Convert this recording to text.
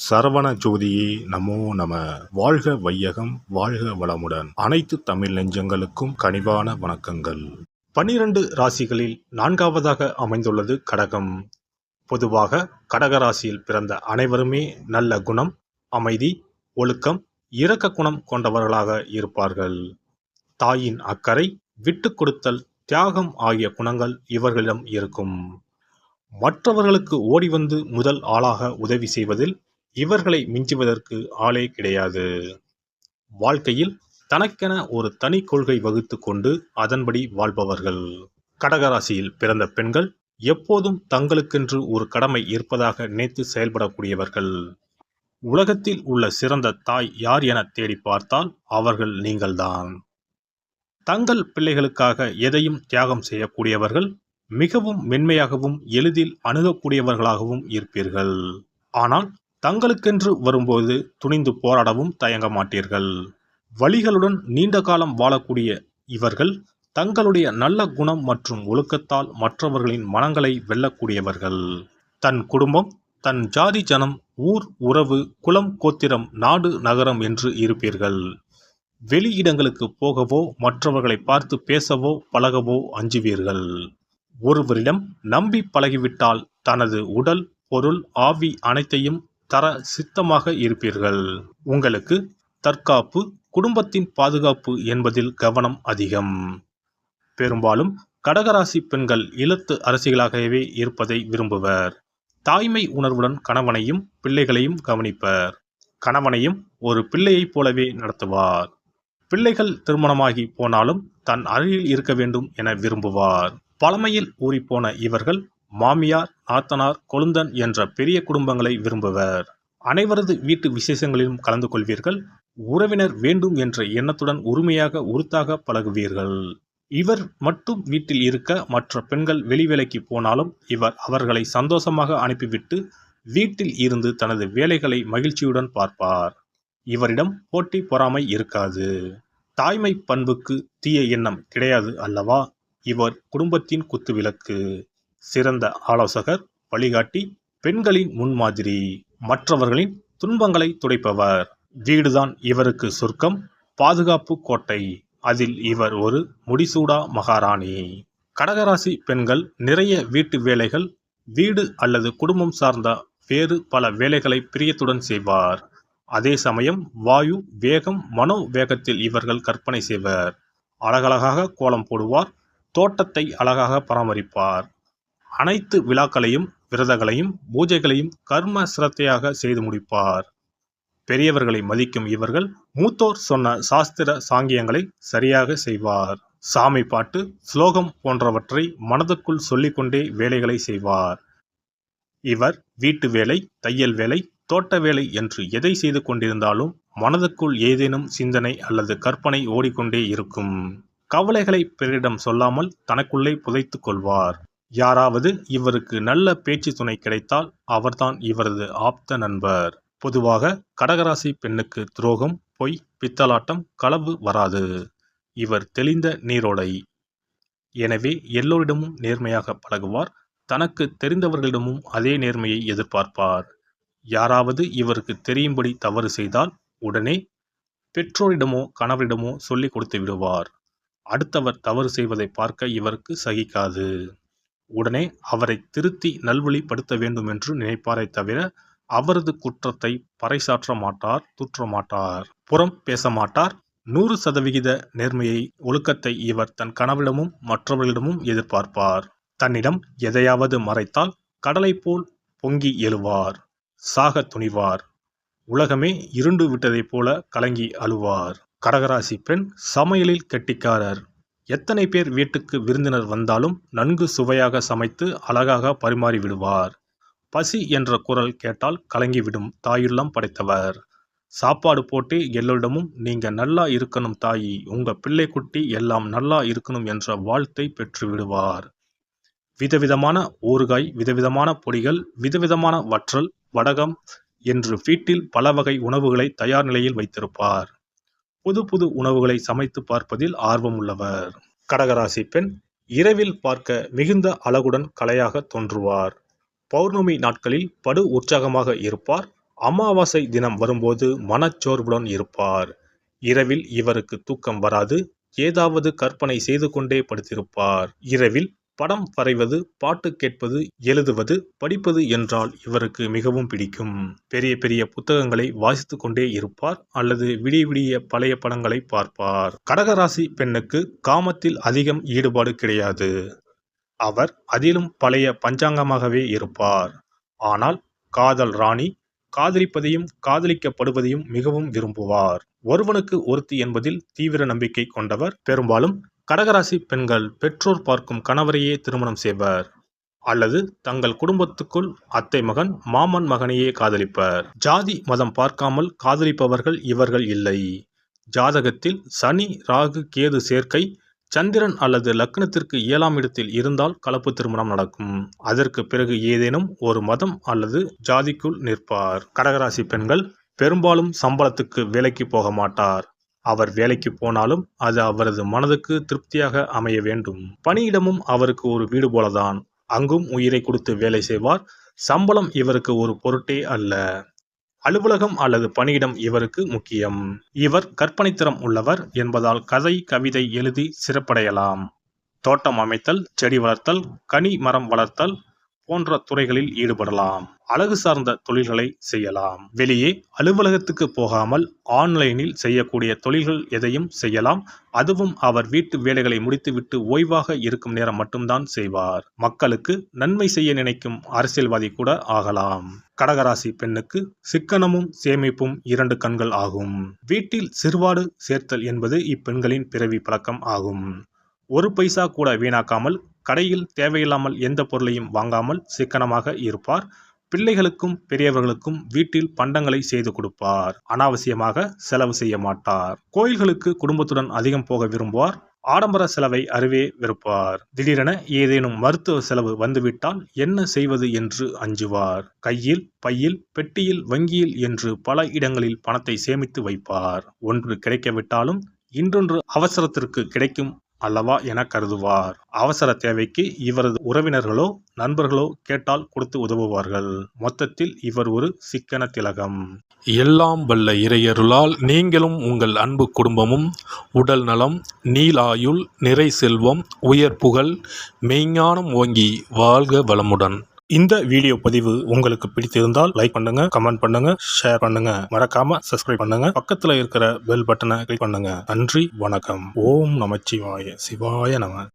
சரவண ஜோதியே நமோ நம. வாழ்க வையகம், வாழ்க வளமுடன். அனைத்து தமிழ் நெஞ்சங்களுக்கும் கனிவான வணக்கங்கள். 12 ராசிகளில் 4வதாக அமைந்துள்ளது கடகம். பொதுவாக கடக ராசியில் பிறந்த அனைவருமே நல்ல குணம், அமைதி, ஒழுக்கம், இரக்க குணம் கொண்டவர்களாக இருப்பார்கள். தாயின் அக்கறை, விட்டு கொடுத்தல், தியாகம் ஆகிய குணங்கள் இவர்களிடம் இருக்கும். மற்றவர்களுக்கு ஓடிவந்து முதல் ஆளாக உதவி செய்வதில் இவர்களை மிஞ்சுவதற்கு ஆளே கிடையாது. வாழ்க்கையில் தனக்கென ஒரு தனி கொள்கை வகுத்து கொண்டு அதன்படி வாழ்பவர்கள். கடகராசியில் பிறந்த பெண்கள் எப்போதும் தங்களுக்கென்று ஒரு கடமை இருப்பதாக நினைத்து செயல்படக்கூடியவர்கள். உலகத்தில் உள்ள சிறந்த தாய் யார் என தேடி பார்த்தால் அவர்கள் நீங்கள்தான். தங்கள் பிள்ளைகளுக்காக எதையும் தியாகம் செய்யக்கூடியவர்கள், மிகவும் மென்மையாகவும் எளிதில் அணுகக்கூடியவர்களாகவும் இருப்பீர்கள். ஆனால் தங்களுக்கென்று வரும்போது துணிந்து போராடவும் தயங்க மாட்டீர்கள். வலிகளுடன் நீண்ட காலம் வாழக்கூடிய இவர்கள் தங்களுடைய நல்ல குணம் மற்றும் ஒழுக்கத்தால் மற்றவர்களின் மனங்களை வெல்லக்கூடியவர்கள். தன் குடும்பம், தன் ஜாதி, ஜனம், ஊர், உறவு, குலம், கோத்திரம், நாடு, நகரம் என்று இருப்பீர்கள். வெளியிடங்களுக்கு போகவோ மற்றவர்களை பார்த்து பேசவோ பழகவோ அஞ்சுவீர்கள். ஒருவரிடம் நம்பி பழகிவிட்டால் தனது உடல், பொருள், ஆவி அனைத்தையும் தர சித்தமாக இருப்பீர்கள். உங்களுக்கு தற்காப்பு, குடும்பத்தின் பாதுகாப்பு என்பதில் கவனம் அதிகம். பெரும்பாலும் கடகராசி பெண்கள் இல்லத்து அரசிகளாகவே இருப்பதை விரும்புவர். தாய்மை உணர்வுடன் கணவனையும் பிள்ளைகளையும் கவனிப்பர். கணவனையும் ஒரு பிள்ளையைப் போலவே நடத்துவார். பிள்ளைகள் திருமணமாகி போனாலும் தன் அருகில் இருக்க வேண்டும் என விரும்புவார். பழமையில் ஊறிப்போன இவர்கள் மாமியார், நாத்தனார், கொழுந்தன் என்ற பெரிய குடும்பங்களை விரும்புவர். அனைவரது வீட்டு விசேஷங்களிலும் கலந்து கொள்வீர்கள். உறவினர் வேண்டும் என்ற எண்ணத்துடன் உரிமையாக உறுத்தாக பழகுவீர்கள். இவர் மட்டும் வீட்டில் இருக்க மற்ற பெண்கள் வெளிவேலைக்கு போனாலும் இவர் அவர்களை சந்தோஷமாக அனுப்பிவிட்டு வீட்டில் இருந்து தனது வேலைகளை மகிழ்ச்சியுடன் பார்ப்பார். இவரிடம் போட்டி பொறாமை இருக்காது. தாய்மை பண்புக்கு தீய எண்ணம் கிடையாது அல்லவா? இவர் குடும்பத்தின் குத்துவிளக்கு, சிறந்த ஆலோசகர், வழிகாட்டி, பெண்களின் முன்மாதிரி, மற்றவர்களின் துன்பங்களை துடைப்பவர். வீடுதான் இவருக்கு சொர்க்கம், பாதுகாப்பு கோட்டை. அதில் இவர் ஒரு முடிசூடா மகாராணி. கடகராசி பெண்கள் நிறைய வீட்டு வேலைகள், வீடு அல்லது குடும்பம் சார்ந்த வேறு பல வேலைகளை பிரியத்துடன் செய்வார். அதே சமயம் வாயு வேகம், மனோ வேகத்தில் இவர்கள் கற்பனை செய்வர். அழகழகாக கோலம் போடுவார். தோட்டத்தை அழகாக பராமரிப்பார். அனைத்து விழாக்களையும், விரதங்களையும், பூஜைகளையும் கர்ம சிரத்தையாக செய்து முடிப்பார். பெரியவர்களை மதிக்கும் இவர்கள் மூத்தோர் சொன்ன சாஸ்திர சாங்கியங்களை சரியாக செய்வார். சாமி பாட்டு, ஸ்லோகம் போன்றவற்றை மனதுக்குள் சொல்லிக்கொண்டே வேலைகளை செய்வார். இவர் வீட்டு வேலை, தையல் வேலை, தோட்ட வேலை என்று எதை செய்து கொண்டிருந்தாலும் மனதுக்குள் ஏதேனும் சிந்தனை அல்லது கற்பனை ஓடிக்கொண்டே இருக்கும். கவலைகளை பிறரிடம் சொல்லாமல் தனக்குள்ளே புதைத்து கொள்வார். யாராவது இவருக்கு நல்ல பேச்சு துணை கிடைத்தால் அவர்தான் இவரது ஆப்த நண்பர். பொதுவாக கடகராசி பெண்ணுக்கு துரோகம், பொய், பித்தலாட்டம், களவு வராது. இவர் தெளிந்த நீரோடை. எனவே எல்லோரிடமும் நேர்மையாக பழகுவார். தனக்கு தெரிந்தவர்களிடமும் அதே நேர்மையை எதிர்பார்ப்பார். யாராவது இவருக்கு தெரியும்படி தவறு செய்தால் உடனே பெற்றோரிடமோ கணவரிடமோ சொல்லிக் கொடுத்து விடுவார். அடுத்தவர் தவறு செய்வதை பார்க்க இவருக்கு சகிக்காது. உடனே அவரை திருத்தி நல்வழிப்படுத்த வேண்டும் என்று நினைப்பாரை தவிர அவரது குற்றத்தை பறைசாற்ற மாட்டார், தூற்ற மாட்டார், புறம் பேச மாட்டார். 100% நேர்மையை, ஒழுக்கத்தை இவர் தன் கணவரிடமும் மற்றவர்களிடமும் எதிர்பார்ப்பார். தன்னிடம் எதையாவது மறைத்தால் கடலை போல் பொங்கி எழுவார். சாக துணிவார். உலகமே இருண்டு விட்டதைப் போல கலங்கி அழுவார். கடகராசி பெண் சமையலில் கெட்டிக்காரர். எத்தனை பேர் வீட்டுக்கு விருந்தினர் வந்தாலும் நன்கு சுவையாக சமைத்து அழகாக பரிமாறி விடுவார். பசி என்ற குரல் கேட்டால் கலங்கிவிடும் தாயுள்ளம் படைத்தவர். சாப்பாடு போட்டு எல்லோரிடமும் நீங்க நல்லா இருக்கணும் தாயி, உங்க பிள்ளை குட்டி எல்லாம் நல்லா இருக்கணும் என்ற வாழ்த்தை பெற்று விடுவார். விதவிதமான ஊறுகாய், விதவிதமான பொடிகள், விதவிதமான வற்றல், வடகம் என்று வீட்டில் பல வகை உணவுகளை தயார் நிலையில் வைத்திருப்பார். புது புது உணவுகளை சமைத்து பார்ப்பதில் ஆர்வம் உள்ளவர். கடகராசி பெண் இரவில் பார்க்க மிகுந்த அழகுடன் கலையாக தோன்றுவார். பௌர்ணமி நாட்களில் படு உற்சாகமாக இருப்பார். அமாவாசை தினம் வரும்போது மனச்சோர்வுடன் இருப்பார். இரவில் இவருக்கு தூக்கம் வராது. ஏதாவது கற்பனை செய்து கொண்டே படுத்திருப்பார். இரவில் படம் வரைவது, பாட்டு கேட்பது, எழுதுவது, படிப்பது என்றால் இவருக்கு மிகவும் பிடிக்கும். பெரிய பெரிய புத்தகங்களை வாசித்துக் கொண்டே இருப்பார் அல்லது விடிய விடிய பழைய படங்களை பார்ப்பார். கடகராசி பெண்ணுக்கு காமத்தில் அதிகம் ஈடுபாடு கிடையாது. அவர் அதிலும் பழைய பஞ்சாங்கமாகவே இருப்பார். ஆனால் காதல் ராணி, காதலிப்பதையும் காதலிக்கப்படுவதையும் மிகவும் விரும்புவார். ஒருவனுக்கு ஒருத்தி என்பதில் தீவிர நம்பிக்கை கொண்டவர். பெரும்பாலும் கடகராசி பெண்கள் பெற்றோர் பார்க்கும் கணவரையே திருமணம் செய்வர் அல்லது தங்கள் குடும்பத்துக்குள் அத்தை மகன், மாமன் மகனையே காதலிப்பர். ஜாதி மதம் பார்க்காமல் காதலிப்பவர்கள் இவர்கள் இல்லை. ஜாதகத்தில் சனி, ராகு, கேது சேர்க்கை, சந்திரன் அல்லது லக்னத்திற்கு 7ஆம் இடத்தில் இருந்தால் கலப்பு திருமணம் நடக்கும். அதற்கு பிறகு ஏதேனும் ஒரு மதம் அல்லது ஜாதிக்குள் நிற்பார். கடகராசி பெண்கள் பெரும்பாலும் சம்பளத்துக்கு வேலைக்கு போக மாட்டார். அவர் வேலைக்கு போனாலும் அது அவரது மனதுக்கு திருப்தியாக அமைய வேண்டும். பணியிடமும் அவருக்கு ஒரு வீடு போலதான். அங்கும் உயிரை கொடுத்து வேலை செய்வார். சம்பளம் இவருக்கு ஒரு பொருட்டே அல்ல. அலுவலகம் அல்லது பணியிடம் இவருக்கு முக்கியம். இவர் கற்பனைத்திறம் உள்ளவர் என்பதால் கதை, கவிதை எழுதி சிறப்படையலாம். தோட்டம் அமைத்தல், செடி வளர்த்தல், கனி மரம் வளர்த்தல் போன்ற துறைகளில் ஈடுபடலாம். அழகு சார்ந்த தொழில்களை செய்யலாம். வெளியே அலுவலகத்துக்கு போகாமல் ஆன்லைனில் செய்யக்கூடிய தொழில்கள் எதையும் செய்யலாம். அதுவும் அவர் வீட்டு வேலைகளை முடித்துவிட்டு ஓய்வாக இருக்கும் நேரம் மட்டும்தான் செய்வார். மக்களுக்கு நன்மை செய்ய நினைக்கும் அரசியல்வாதி கூட ஆகலாம். கடகராசி பெண்ணுக்கு சிக்கனமும் சேமிப்பும் 2 கண்கள் ஆகும். வீட்டில் சிறுவாடு சேர்த்தல் என்பது இப்பெண்களின் பிறவி பழக்கம் ஆகும். ஒரு பைசா கூட வீணாக்காமல், கடையில் தேவையில்லாமல் எந்த பொருளையும் வாங்காமல் சிக்கனமாக இருப்பார். பிள்ளைகளுக்கும் பெரியவர்களுக்கும் வீட்டில் பண்டங்களை செய்து கொடுப்பார். அனாவசியமாக செலவு செய்ய மாட்டார். கோயில்களுக்கு குடும்பத்துடன் அதிகம் போக விரும்புவார். ஆடம்பர செலவை அறவே வெறுப்பார். திடீரென ஏதேனும் மருத்துவ செலவு வந்துவிட்டால் என்ன செய்வது என்று அஞ்சுவார். கையில், பையில், பெட்டியில், வங்கியில் என்று பல இடங்களில் பணத்தை சேமித்து வைப்பார். ஒன்று கிடைக்கவிட்டாலும் இன்னொன்று அவசரத்திற்கு கிடைக்கும் அல்லவா என கருதுவார். அவசர தேவைக்கு இவரது உறவினர்களோ நண்பர்களோ கேட்டால் கொடுத்து உதவுவார்கள். மொத்தத்தில் இவர் ஒரு சிக்கன திலகம். எல்லாம் வல்ல இறையருளால் நீங்களும் உங்கள் அன்பு குடும்பமும் உடல் நலம், நீளாயுள், நிறை செல்வம், உயர் புகழ், மெய்ஞானம் ஓங்கி வாழ்க வளமுடன். இந்த வீடியோ பதிவு உங்களுக்கு பிடித்திருந்தால் லைக் பண்ணுங்க, கமெண்ட் பண்ணுங்க, ஷேர் பண்ணுங்க. மறக்காம சப்ஸ்கிரைப் பண்ணுங்க. பக்கத்துல இருக்கிற பெல் பட்டனை கிளிக் பண்ணுங்க. நன்றி, வணக்கம். ஓம் நமச்சிவாய. சிவாய நம.